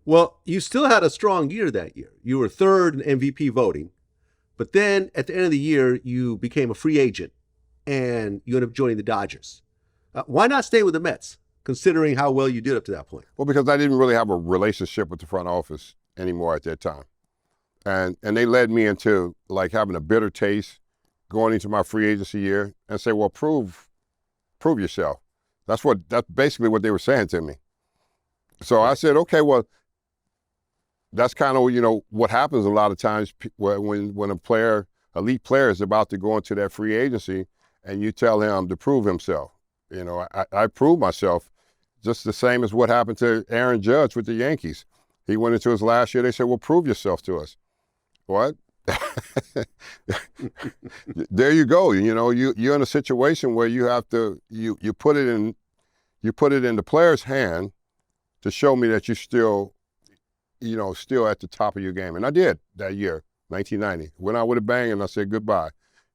Well, you still had a strong year that year. You were third in MVP voting, but then at the end of the year, you became a free agent and you ended up joining the Dodgers. Why not stay with the Mets, considering how well you did up to that point? Well, because I didn't really have a relationship with the front office anymore at that time. And they led me into like having a bitter taste going into my free agency year and say, well, prove yourself. That's basically what they were saying to me. So I said, okay, well, that's kind of, what happens a lot of times when elite player is about to go into that free agency and you tell him to prove himself. I proved myself just the same as what happened to Aaron Judge with the Yankees. He went into his last year. They said, well, prove yourself to us. What? There you go. You're in a situation where you have to, you put it in the player's hand to show me that you're still at the top of your game. And I did that year, 1990. Went out with a bang and I said goodbye.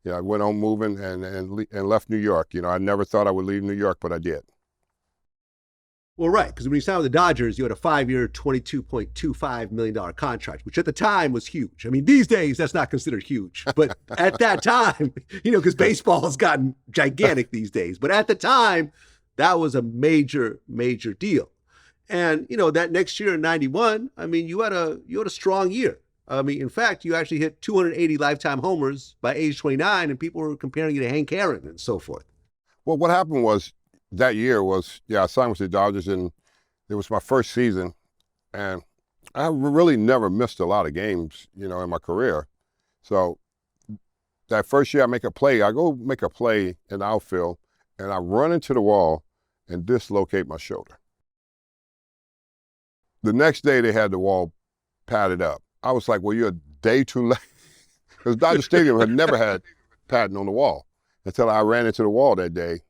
I went on moving and left New York. I never thought I would leave New York, but I did. Well, right, because when you signed with the Dodgers, you had a 5-year, $22.25 million contract, which at the time was huge. I mean, these days, that's not considered huge. But at that time, because baseball has gotten gigantic these days. But at the time, that was a major, major deal. And, that next year in 91, I mean, you had a strong year. I mean, in fact, you actually hit 280 lifetime homers by age 29, and people were comparing you to Hank Aaron and so forth. Well, what happened was, that year was, I signed with the Dodgers, and it was my first season, and I really never missed a lot of games, in my career. So that first year I go make a play in the outfield, and I run into the wall and dislocate my shoulder. The next day they had the wall padded up. I was like, well, you're a day too late. Because Dodger Stadium had never had padding on the wall until I ran into the wall that day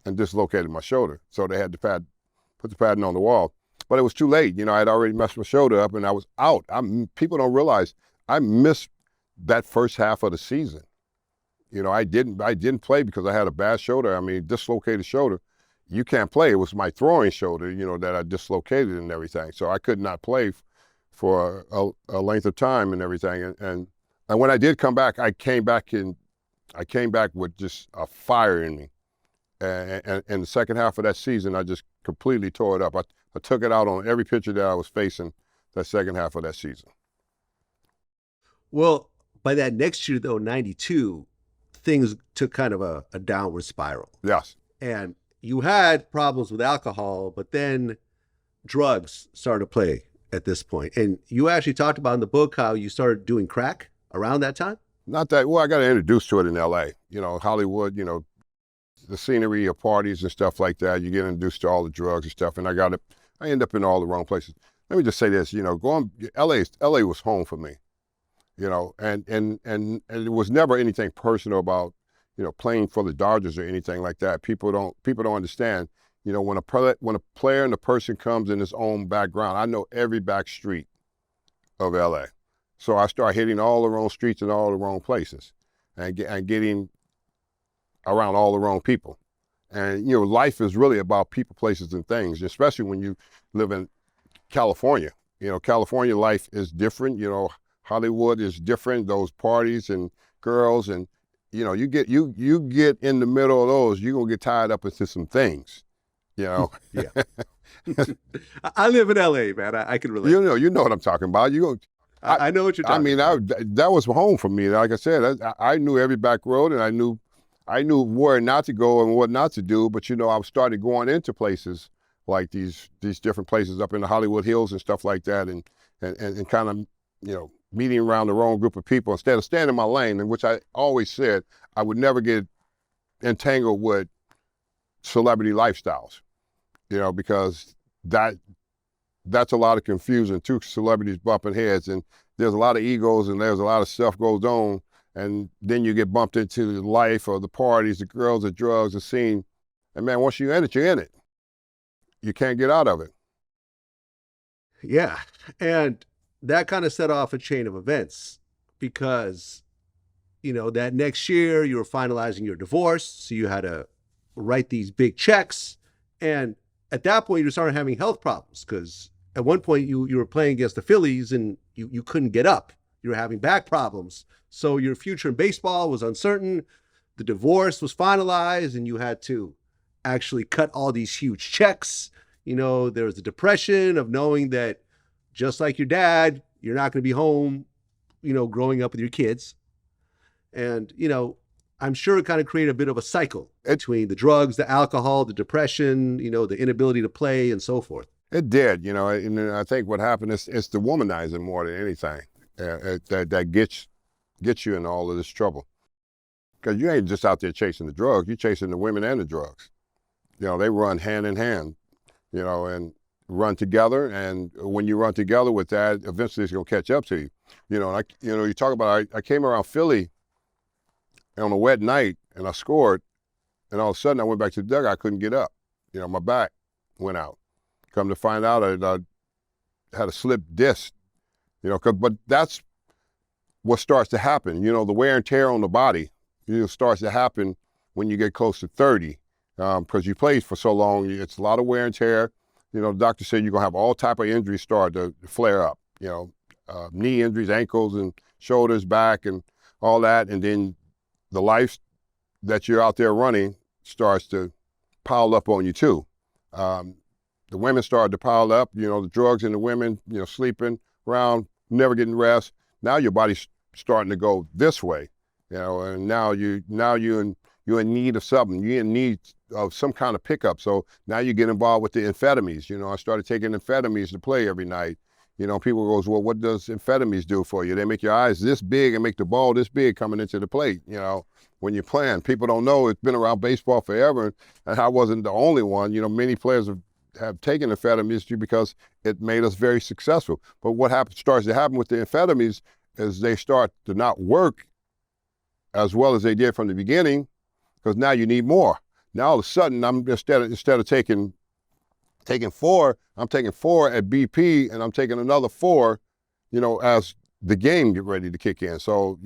and dislocated my shoulder. So they had to put the padding on the wall. But it was too late. I had already messed my shoulder up and I was out. People don't realize I missed that first half of the season. I didn't play because I had a bad shoulder. I mean, dislocated shoulder. You can't play. It was my throwing shoulder, that I dislocated and everything. So I could not play for a length of time and everything. And when I did come back, I came back with just a fire in me. And the second half of that season, I just completely tore it up. I took it out on every pitcher that I was facing that second half of that season. Well, by that next year, though, 92, things took kind of a downward spiral. Yes. And you had problems with alcohol, but then drugs started to play at this point. And you actually talked about in the book how you started doing crack around that time? Not that, well, I got introduced to it in L.A., Hollywood, the scenery of parties and stuff like that. You get introduced to all the drugs and stuff, and I end up in all the wrong places. Let me just say this, LA was home for me, and it was never anything personal about, playing for the Dodgers or anything like that. People don't understand, when a player and a person comes in his own background. I know every back street of LA. So I start hitting all the wrong streets and all the wrong places and getting around all the wrong people. And, life is really about people, places, and things, especially when you live in California. California life is different. Hollywood is different, those parties and girls. And, you get in the middle of those, you're going to get tied up into some things, Yeah. I live in L.A., man. I can relate. You know what I'm talking about. I know what you're talking about. That was home for me. Like I said, I knew every back road, and I knew where not to go and what not to do. But I started going into places like these different places up in the Hollywood Hills and stuff like that, and kind of meeting around the wrong group of people instead of staying in my lane, in which I always said I would never get entangled with celebrity lifestyles, because that's a lot of confusion. Two celebrities bumping heads, and there's a lot of egos, and there's a lot of stuff goes on, and then you get bumped into the life or the parties, the girls, the drugs, the scene, and man, once you're in it, you're in it. You can't get out of it. Yeah, and that kind of set off a chain of events because, that next year you were finalizing your divorce, so you had to write these big checks, and at that point you started having health problems because at one point you were playing against the Phillies and you couldn't get up. You were having back problems. So your future in baseball was uncertain. The divorce was finalized and you had to actually cut all these huge checks. There was the depression of knowing that just like your dad, you're not going to be home, growing up with your kids. And, I'm sure it kind of created a bit of a cycle between the drugs, the alcohol, the depression, the inability to play and so forth. It did, and I think what happened is it's the womanizing more than anything that gets you in all of this trouble. Because you ain't just out there chasing the drugs, you're chasing the women and the drugs. They run hand in hand, and run together. And when you run together with that, eventually it's going to catch up to you. You talk about, I came around Philly on a wet night and I scored, and all of a sudden I went back to the dugout, I couldn't get up. My back went out. Come to find out I had a slipped disc, but that's what starts to happen. The wear and tear on the body, starts to happen when you get close to 30, because you played for so long, it's a lot of wear and tear. The doctor said you're gonna have all type of injuries start to flare up, knee injuries, ankles and shoulders, back and all that. And then the life that you're out there running starts to pile up on you too. The women started to pile up, the drugs and the women, sleeping around, never getting rest. Now your body's starting to go this way, and now you're in need of something. You're in need of some kind of pickup. So now you get involved with the amphetamines. I started taking amphetamines to play every night. People goes, well, what does amphetamines do for you? They make your eyes this big and make the ball this big coming into the plate, when you're playing. People don't know it's been around baseball forever, and I wasn't the only one. Many players have taken amphetamines because it made us very successful. But what starts to happen with the amphetamines is they start to not work as well as they did from the beginning, because now you need more. Now all of a sudden, I'm instead of taking 4, I'm taking 4 at BP, and I'm taking another 4, as the game get ready to kick in. So,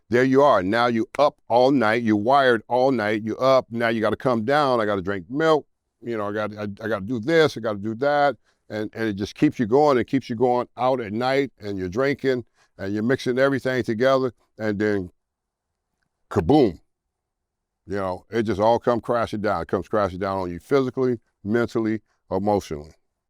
there you are. Now you up all night, you wired all night, you up, now you got to come down, I got to drink milk, I got to do this, I got to do that. And it just keeps you going. It keeps you going out at night, and you're drinking and you're mixing everything together, and then kaboom, it just all comes crashing down. It comes crashing down on you physically, mentally, emotionally.